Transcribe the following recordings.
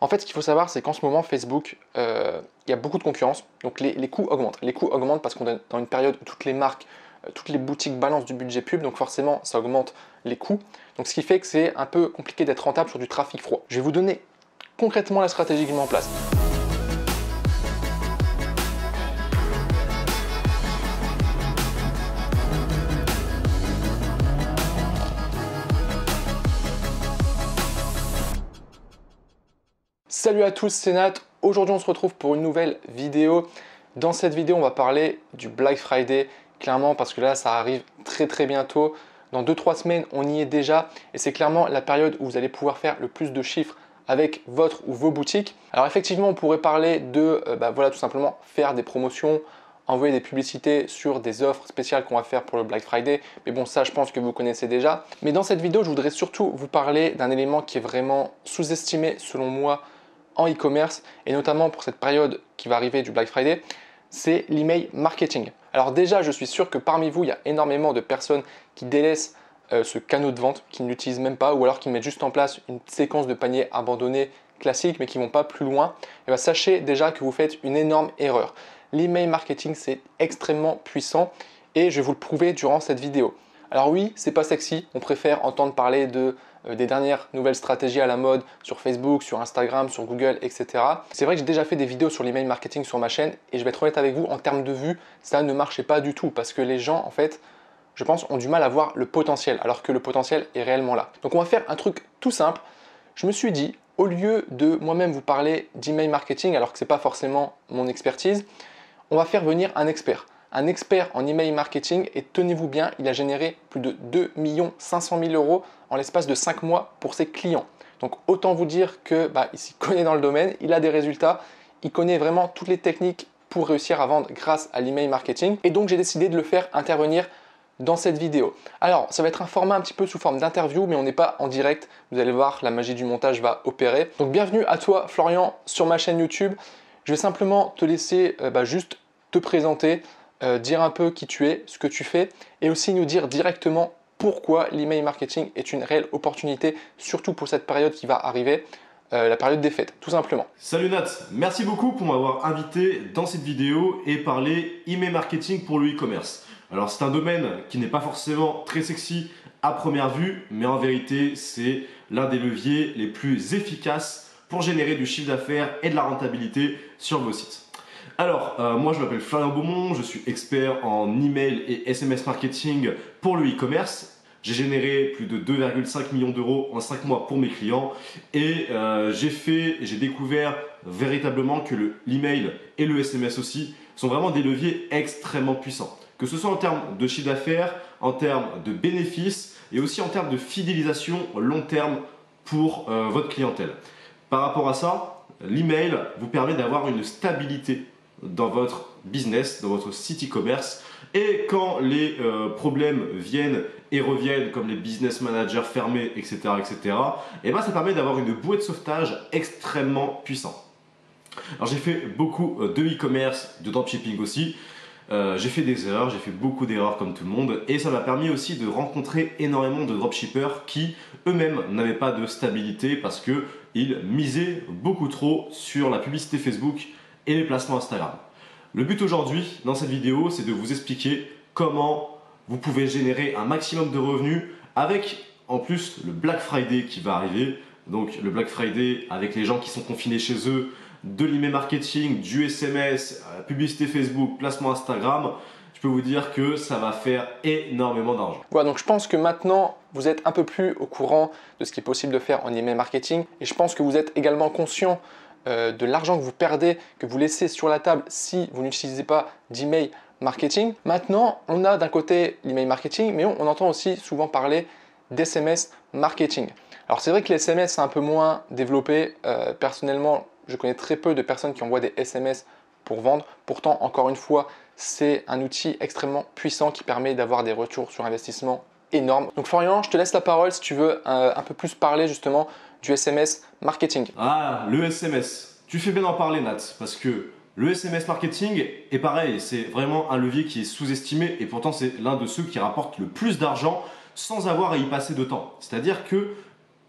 En fait, ce qu'il faut savoir, c'est qu'en ce moment, Facebook, il y a beaucoup de concurrence. Donc les coûts augmentent. Les coûts augmentent parce qu'on est dans une période où toutes les marques, toutes les boutiques balancent du budget pub. Donc forcément, ça augmente les coûts. Donc ce qui fait que c'est un peu compliqué d'être rentable sur du trafic froid. Je vais vous donner concrètement la stratégie que je mets en place. Salut à tous, c'est Nat. Aujourd'hui, on se retrouve pour une nouvelle vidéo. Dans cette vidéo, on va parler du Black Friday, clairement, parce que là, ça arrive très bientôt. Dans 2-3 semaines, on y est déjà et c'est clairement la période où vous allez pouvoir faire le plus de chiffres avec votre ou vos boutiques. Alors effectivement, on pourrait parler de voilà, tout simplement faire des promotions, envoyer des publicités sur des offres spéciales qu'on va faire pour le Black Friday. Mais bon, ça, je pense que vous connaissez déjà. Mais dans cette vidéo, je voudrais surtout vous parler d'un élément qui est vraiment sous-estimé selon moi en e-commerce et notamment pour cette période qui va arriver du Black Friday, c'est l'email marketing. Alors déjà, je suis sûr que parmi vous, il y a énormément de personnes qui délaissent ce canal de vente, qui ne l'utilisent même pas ou alors qui mettent juste en place une séquence de paniers abandonnés classiques mais qui ne vont pas plus loin. Et bien, sachez déjà que vous faites une énorme erreur. L'email marketing, c'est extrêmement puissant et je vais vous le prouver durant cette vidéo. Alors oui, c'est pas sexy, on préfère entendre parler des dernières nouvelles stratégies à la mode sur Facebook, sur Instagram, sur Google, etc. C'est vrai que j'ai déjà fait des vidéos sur l'email marketing sur ma chaîne et je vais être honnête avec vous, en termes de vues, ça ne marchait pas du tout parce que les gens, en fait, je pense, ont du mal à voir le potentiel alors que le potentiel est réellement là. Donc on va faire un truc tout simple. Je me suis dit, au lieu de moi-même vous parler d'email marketing alors que ce n'est pas forcément mon expertise, on va faire venir un expert. Un expert en email marketing et tenez-vous bien, il a généré plus de 2 500 000 € en l'espace de 5 mois pour ses clients. Donc autant vous dire que il s'y connaît dans le domaine, il a des résultats, il connaît vraiment toutes les techniques pour réussir à vendre grâce à l'email marketing. Et donc j'ai décidé de le faire intervenir dans cette vidéo. Alors ça va être un format un petit peu sous forme d'interview, mais on n'est pas en direct. Vous allez voir, la magie du montage va opérer. Donc bienvenue à toi Florian sur ma chaîne YouTube. Je vais simplement te laisser juste te présenter, dire un peu qui tu es, ce que tu fais et aussi nous dire directement pourquoi l'email marketing est une réelle opportunité, surtout pour cette période qui va arriver, la période des fêtes, tout simplement. Salut Nat, merci beaucoup pour m'avoir invité dans cette vidéo et parler email marketing pour le e-commerce. Alors c'est un domaine qui n'est pas forcément très sexy à première vue, mais en vérité c'est l'un des leviers les plus efficaces pour générer du chiffre d'affaires et de la rentabilité sur vos sites. Alors, moi je m'appelle Florian Beaumont, je suis expert en email et SMS marketing pour le e-commerce. J'ai généré plus de 2,5 millions d'euros en 5 mois pour mes clients et j'ai découvert véritablement que l'email et le SMS aussi sont vraiment des leviers extrêmement puissants. Que ce soit en termes de chiffre d'affaires, en termes de bénéfices et aussi en termes de fidélisation long terme pour votre clientèle. Par rapport à ça, l'email vous permet d'avoir une stabilité dans votre business, dans votre site e-commerce. Et quand les problèmes viennent et reviennent, comme les business managers fermés, etc., et ça permet d'avoir une bouée de sauvetage extrêmement puissante. Alors j'ai fait beaucoup de e-commerce, de dropshipping aussi. J'ai fait des erreurs, j'ai fait beaucoup d'erreurs comme tout le monde. Et ça m'a permis aussi de rencontrer énormément de dropshippers qui eux-mêmes n'avaient pas de stabilité parce qu'ils misaient beaucoup trop sur la publicité Facebook et les placements Instagram. Le but aujourd'hui dans cette vidéo, c'est de vous expliquer comment vous pouvez générer un maximum de revenus avec en plus le Black Friday qui va arriver. Donc le Black Friday avec les gens qui sont confinés chez eux, de l'email marketing, du SMS, publicité Facebook, placement Instagram. Je peux vous dire que ça va faire énormément d'argent. Voilà, donc je pense que maintenant vous êtes un peu plus au courant de ce qui est possible de faire en email marketing et je pense que vous êtes également conscient de l'argent que vous perdez, que vous laissez sur la table si vous n'utilisez pas d'email marketing. Maintenant, on a d'un côté l'email marketing, mais on entend aussi souvent parler d'SMS marketing. Alors c'est vrai que les SMS c'est un peu moins développé. Personnellement, je connais très peu de personnes qui envoient des SMS pour vendre. Pourtant, encore une fois, c'est un outil extrêmement puissant qui permet d'avoir des retours sur investissement énormes. Donc Florian, je te laisse la parole si tu veux un peu plus parler justement du SMS marketing. Ah, le SMS. Tu fais bien d'en parler Nat, parce que le SMS marketing est pareil, c'est vraiment un levier qui est sous-estimé et pourtant c'est l'un de ceux qui rapporte le plus d'argent sans avoir à y passer de temps. C'est-à-dire que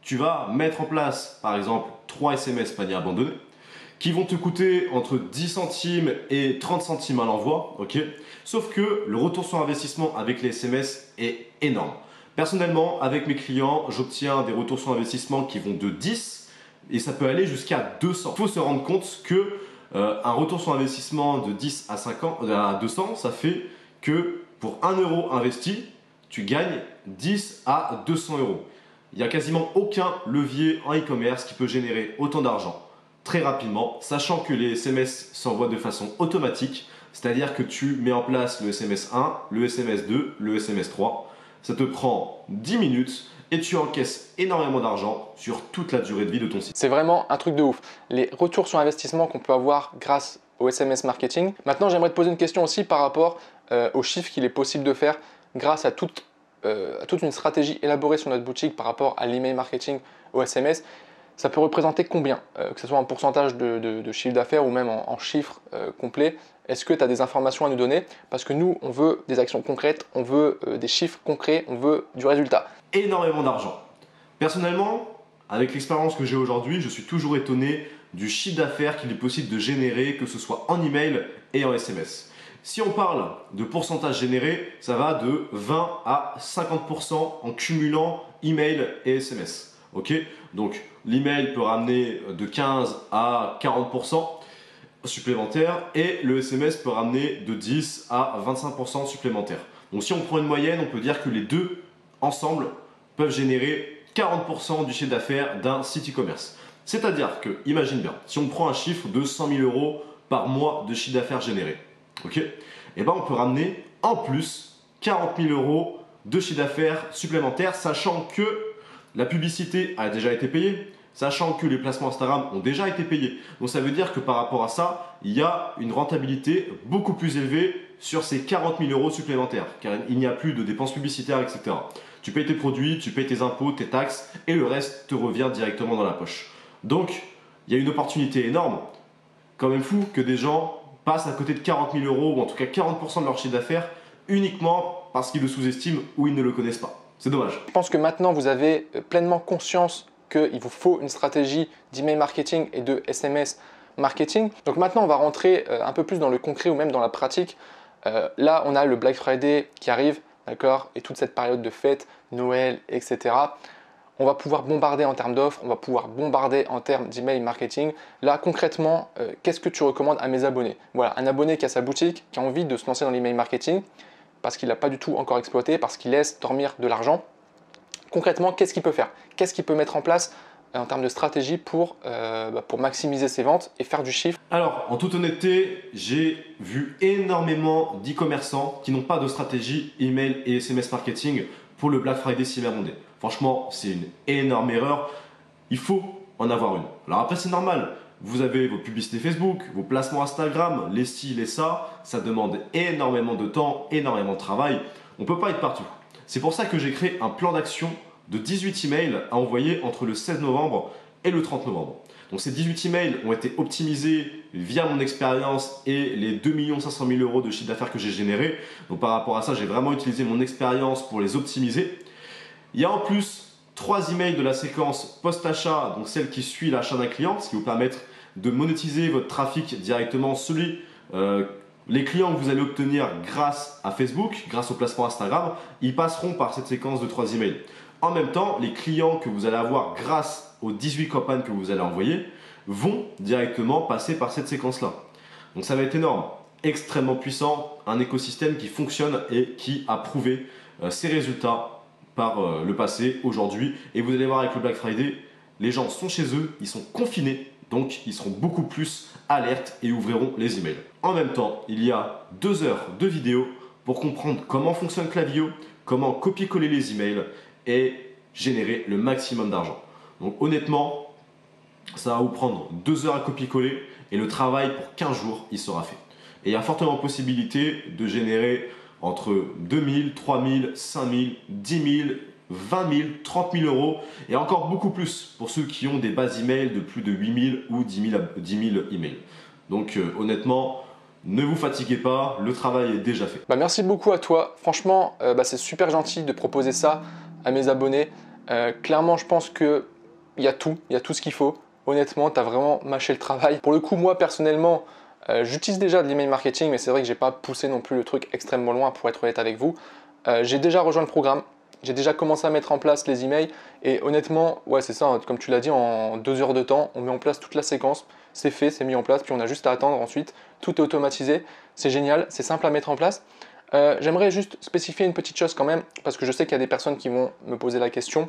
tu vas mettre en place, par exemple, 3 SMS panier abandonné, qui vont te coûter entre 10 centimes et 30 centimes à l'envoi, ok. Sauf que le retour sur investissement avec les SMS est énorme. Personnellement, avec mes clients, j'obtiens des retours sur investissement qui vont de 10 et ça peut aller jusqu'à 200. Il faut se rendre compte que un retour sur investissement de 10 à 200, ça fait que pour 1 euro investi, tu gagnes 10 à 200 euros. Il n'y a quasiment aucun levier en e-commerce qui peut générer autant d'argent très rapidement, sachant que les SMS s'envoient de façon automatique, c'est-à-dire que tu mets en place le SMS 1, le SMS 2, le SMS 3. Ça te prend 10 minutes et tu encaisses énormément d'argent sur toute la durée de vie de ton site. C'est vraiment un truc de ouf. Les retours sur investissement qu'on peut avoir grâce au SMS marketing. Maintenant, j'aimerais te poser une question aussi par rapport aux chiffres qu'il est possible de faire grâce à toute une stratégie élaborée sur notre boutique par rapport à l'email marketing au SMS. Ça peut représenter combien, que ce soit en pourcentage de chiffre d'affaires ou même en chiffres complets. Est-ce que tu as des informations à nous donner? Parce que nous, on veut des actions concrètes, on veut des chiffres concrets, on veut du résultat. Énormément d'argent. Personnellement, avec l'expérience que j'ai aujourd'hui, je suis toujours étonné du chiffre d'affaires qu'il est possible de générer, que ce soit en email et en SMS. Si on parle de pourcentage généré, ça va de 20 à 50% en cumulant email et SMS. Ok, donc l'email peut ramener de 15 à 40% supplémentaire et le SMS peut ramener de 10 à 25% supplémentaire. Donc si on prend une moyenne, on peut dire que les deux ensemble peuvent générer 40% du chiffre d'affaires d'un site e-commerce. C'est-à-dire que, imagine bien, si on prend un chiffre de 100 000 euros par mois de chiffre d'affaires généré, ok, et ben on peut ramener en plus 40 000 euros de chiffre d'affaires supplémentaire, sachant que la publicité a déjà été payée, sachant que les placements Instagram ont déjà été payés. Donc ça veut dire que par rapport à ça, il y a une rentabilité beaucoup plus élevée sur ces 40 000 euros supplémentaires, car il n'y a plus de dépenses publicitaires, etc. Tu payes tes produits, tu payes tes impôts, tes taxes, et le reste te revient directement dans la poche. Donc, il y a une opportunité énorme, quand même fou, que des gens passent à côté de 40 000 euros, ou en tout cas 40% de leur chiffre d'affaires, uniquement parce qu'ils le sous-estiment ou ils ne le connaissent pas. C'est dommage. Je pense que maintenant, vous avez pleinement conscience qu'il vous faut une stratégie d'email marketing et de SMS marketing. Donc maintenant, on va rentrer un peu plus dans le concret ou même dans la pratique. Là, on a le Black Friday qui arrive, d'accord, et toute cette période de fête, Noël, etc. On va pouvoir bombarder en termes d'offres, on va pouvoir bombarder en termes d'email marketing. Là, concrètement, qu'est-ce que tu recommandes à mes abonnés? Voilà, un abonné qui a sa boutique, qui a envie de se lancer dans l'email marketing parce qu'il n'a pas du tout encore exploité, parce qu'il laisse dormir de l'argent. Concrètement, qu'est-ce qu'il peut faire? Qu'est-ce qu'il peut mettre en place en termes de stratégie pour maximiser ses ventes et faire du chiffre? Alors, en toute honnêteté, j'ai vu énormément d'e-commerçants qui n'ont pas de stratégie email et SMS marketing pour le Black Friday Cyber Monday. Franchement, c'est une énorme erreur. Il faut en avoir une. Alors après, c'est normal. Vous avez vos publicités Facebook, vos placements Instagram, les ci, les ça. Ça demande énormément de temps, énormément de travail. On ne peut pas être partout. C'est pour ça que j'ai créé un plan d'action de 18 emails à envoyer entre le 16 novembre et le 30 novembre. Donc ces 18 emails ont été optimisés via mon expérience et les 2 500 000 euros de chiffre d'affaires que j'ai généré. Donc par rapport à ça, j'ai vraiment utilisé mon expérience pour les optimiser. Il y a en plus 3 emails de la séquence post-achat, donc celle qui suit l'achat d'un client, ce qui vous permettre de monétiser votre trafic directement, les clients que vous allez obtenir grâce à Facebook, grâce au placement Instagram, ils passeront par cette séquence de 3 emails. En même temps, les clients que vous allez avoir grâce aux 18 campagnes que vous allez envoyer vont directement passer par cette séquence-là. Donc ça va être énorme, extrêmement puissant, un écosystème qui fonctionne et qui a prouvé ses résultats par le passé, aujourd'hui. Et vous allez voir avec le Black Friday, les gens sont chez eux, ils sont confinés, donc ils seront beaucoup plus alertes et ouvriront les emails. En même temps, il y a 2 heures de vidéo pour comprendre comment fonctionne Klaviyo, comment copier-coller les emails et générer le maximum d'argent. Donc honnêtement, ça va vous prendre 2 heures à copier-coller et le travail pour 15 jours, il sera fait. Et il y a fortement possibilité de générer entre 2 000, 3 000, 5 000, 10 000, 20 000, 30 000 euros et encore beaucoup plus pour ceux qui ont des bases email de plus de 8 000 ou 10 000 emails. Donc honnêtement, ne vous fatiguez pas, le travail est déjà fait. Merci beaucoup à toi. Franchement, c'est super gentil de proposer ça à mes abonnés. Clairement, je pense qu'il y a tout ce qu'il faut. honnêtement, tu as vraiment mâché le travail. Pour le coup, moi personnellement, j'utilise déjà de l'email marketing, mais c'est vrai que j'ai pas poussé non plus le truc extrêmement loin pour être honnête avec vous. J'ai déjà rejoint le programme, j'ai déjà commencé à mettre en place les emails et honnêtement, ouais c'est ça, hein, comme tu l'as dit, en 2 heures de temps, on met en place toute la séquence, c'est fait, c'est mis en place, puis on a juste à attendre ensuite, tout est automatisé, c'est génial, c'est simple à mettre en place. J'aimerais juste spécifier une petite chose quand même, parce que je sais qu'il y a des personnes qui vont me poser la question,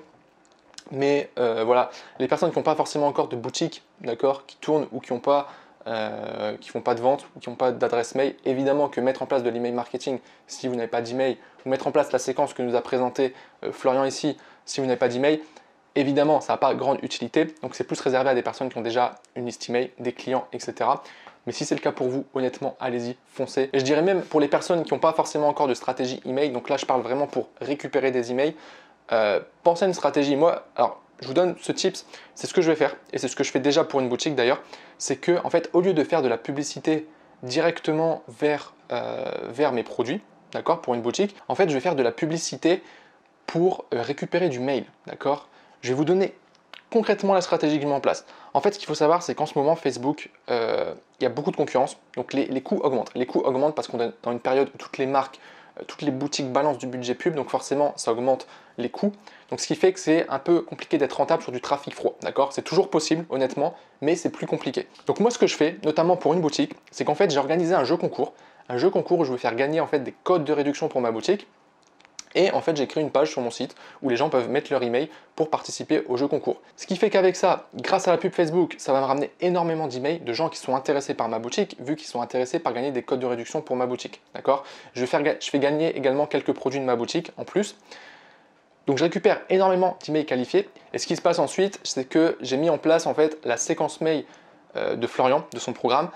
mais voilà, les personnes qui n'ont pas forcément encore de boutique, d'accord, qui tournent ou qui n'ont pas qui font pas de vente ou qui n'ont pas d'adresse mail, évidemment que mettre en place de l'email marketing si vous n'avez pas d'email, ou mettre en place la séquence que nous a présenté Florian ici si vous n'avez pas d'email, évidemment ça n'a pas grande utilité, donc c'est plus réservé à des personnes qui ont déjà une liste email, des clients, etc. Mais si c'est le cas pour vous, honnêtement, allez-y, foncez. Et je dirais même pour les personnes qui n'ont pas forcément encore de stratégie email, donc là je parle vraiment pour récupérer des emails, pensez à une stratégie. Moi, alors je vous donne ce tips, c'est ce que je vais faire et c'est ce que je fais déjà pour une boutique d'ailleurs, c'est que en fait au lieu de faire de la publicité directement vers mes produits, d'accord, pour une boutique, en fait je vais faire de la publicité pour récupérer du mail, d'accord. Je vais vous donner concrètement la stratégie que je mets en place. En fait, ce qu'il faut savoir, c'est qu'en ce moment, Facebook, il y a beaucoup de concurrence, donc les coûts augmentent. Les coûts augmentent parce qu'on est dans une période où toutes les marques, toutes les boutiques balancent du budget pub, donc forcément, ça augmente les coûts. Donc, ce qui fait que c'est un peu compliqué d'être rentable sur du trafic froid, d'accord. C'est toujours possible, honnêtement, mais c'est plus compliqué. Donc, moi, ce que je fais, notamment pour une boutique, c'est qu'en fait, j'ai organisé un jeu concours où je vais faire gagner en fait des codes de réduction pour ma boutique. Et en fait, j'ai créé une page sur mon site où les gens peuvent mettre leur email pour participer au jeu concours. Ce qui fait qu'avec ça, grâce à la pub Facebook, ça va me ramener énormément d'emails de gens qui sont intéressés par ma boutique, vu qu'ils sont intéressés par gagner des codes de réduction pour ma boutique. D'accord ? Je fais gagner également quelques produits de ma boutique en plus. Donc je récupère énormément d'emails qualifiés. Et ce qui se passe ensuite, c'est que j'ai mis en place en fait la séquence mail de Florian, de son programme,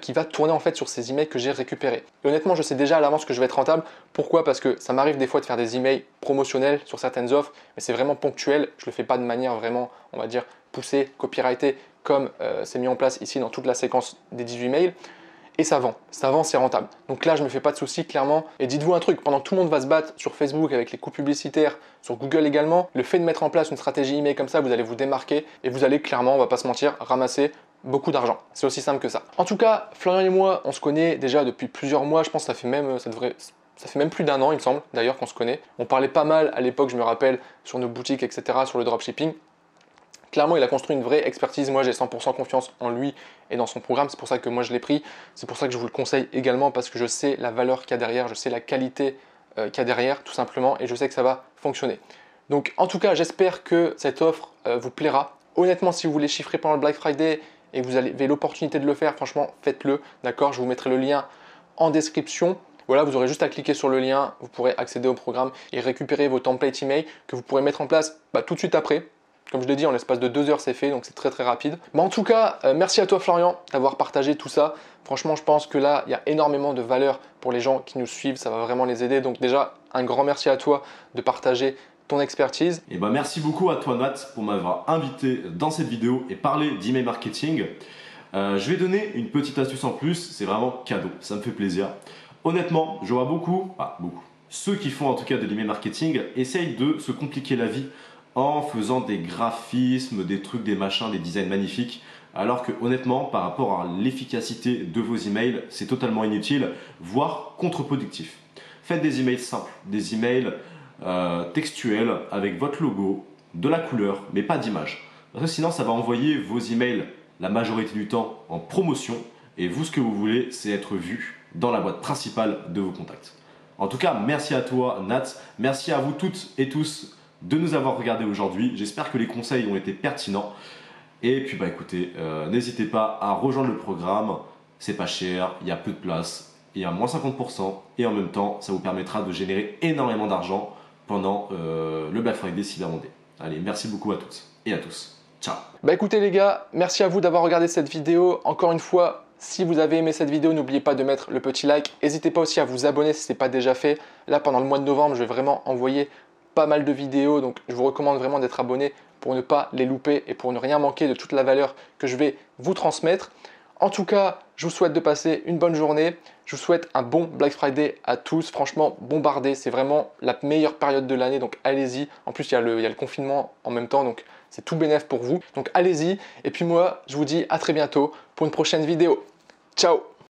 qui va tourner en fait sur ces emails que j'ai récupérés. Et honnêtement, je sais déjà à l'avance que je vais être rentable. Pourquoi ? Parce que ça m'arrive des fois de faire des emails promotionnels sur certaines offres, mais c'est vraiment ponctuel. Je ne le fais pas de manière vraiment, on va dire, poussée, copyrightée, comme c'est mis en place ici dans toute la séquence des 18 mails. Et ça vend, c'est rentable. Donc là, je ne me fais pas de soucis, clairement. Et dites-vous un truc, pendant que tout le monde va se battre sur Facebook avec les coûts publicitaires, sur Google également, le fait de mettre en place une stratégie email comme ça, vous allez vous démarquer et vous allez clairement, on va pas se mentir, ramasser beaucoup d'argent. C'est aussi simple que ça. En tout cas, Florian et moi, on se connaît déjà depuis plusieurs mois. Je pense que ça fait même plus d'1 an, il me semble, d'ailleurs, qu'on se connaît. On parlait pas mal à l'époque, je me rappelle, sur nos boutiques, etc., sur le dropshipping. Clairement, il a construit une vraie expertise. Moi, j'ai 100% confiance en lui et dans son programme. C'est pour ça que moi, je l'ai pris. C'est pour ça que je vous le conseille également parce que je sais la valeur qu'il y a derrière, je sais la qualité qu'il y a derrière, tout simplement, et je sais que ça va fonctionner. Donc, en tout cas, j'espère que cette offre vous plaira. Honnêtement, si vous voulez chiffrer pendant le Black Friday et que vous avez l'opportunité de le faire, franchement, faites-le. D'accord ? Je vous mettrai le lien en description. Voilà, vous aurez juste à cliquer sur le lien, vous pourrez accéder au programme et récupérer vos templates email que vous pourrez mettre en place tout de suite après. Comme je l'ai dit, en l'espace de 2 heures, c'est fait, donc c'est très très rapide. Mais en tout cas, merci à toi Florian d'avoir partagé tout ça. Franchement, je pense que là, il y a énormément de valeur pour les gens qui nous suivent, ça va vraiment les aider. Donc déjà, un grand merci à toi de partager ton expertise. Et merci beaucoup à toi Nat pour m'avoir invité dans cette vidéo et parler d'email marketing. Je vais donner une petite astuce en plus, c'est vraiment cadeau, ça me fait plaisir. Honnêtement, je vois beaucoup, ceux qui font en tout cas de l'email marketing essayent de se compliquer la vie en faisant des graphismes, des trucs, des machins, des designs magnifiques. Alors que honnêtement, par rapport à l'efficacité de vos emails, c'est totalement inutile, voire contre-productif. Faites des emails simples, des emails textuels avec votre logo, de la couleur, mais pas d'image. Parce que sinon, ça va envoyer vos emails la majorité du temps en promotion. Et vous, ce que vous voulez, c'est être vu dans la boîte principale de vos contacts. En tout cas, merci à toi Nat, merci à vous toutes et tous de nous avoir regardés aujourd'hui. J'espère que les conseils ont été pertinents. Et puis écoutez, n'hésitez pas à rejoindre le programme. C'est pas cher, il y a peu de place, il y a moins 50%. Et en même temps, ça vous permettra de générer énormément d'argent pendant le Black Friday Cyber Monday. Allez, merci beaucoup à toutes et à tous. Ciao. Écoutez les gars, merci à vous d'avoir regardé cette vidéo. Encore une fois, si vous avez aimé cette vidéo, n'oubliez pas de mettre le petit like. N'hésitez pas aussi à vous abonner si ce n'est pas déjà fait. Là, pendant le mois de novembre, je vais vraiment envoyer pas mal de vidéos, donc je vous recommande vraiment d'être abonné pour ne pas les louper et pour ne rien manquer de toute la valeur que je vais vous transmettre. En tout cas, je vous souhaite de passer une bonne journée. Je vous souhaite un bon Black Friday à tous. Franchement, bombardez, c'est vraiment la meilleure période de l'année, donc allez-y. En plus, il y a le confinement en même temps, donc c'est tout bénef pour vous. Donc allez-y. Et puis moi, je vous dis à très bientôt pour une prochaine vidéo. Ciao!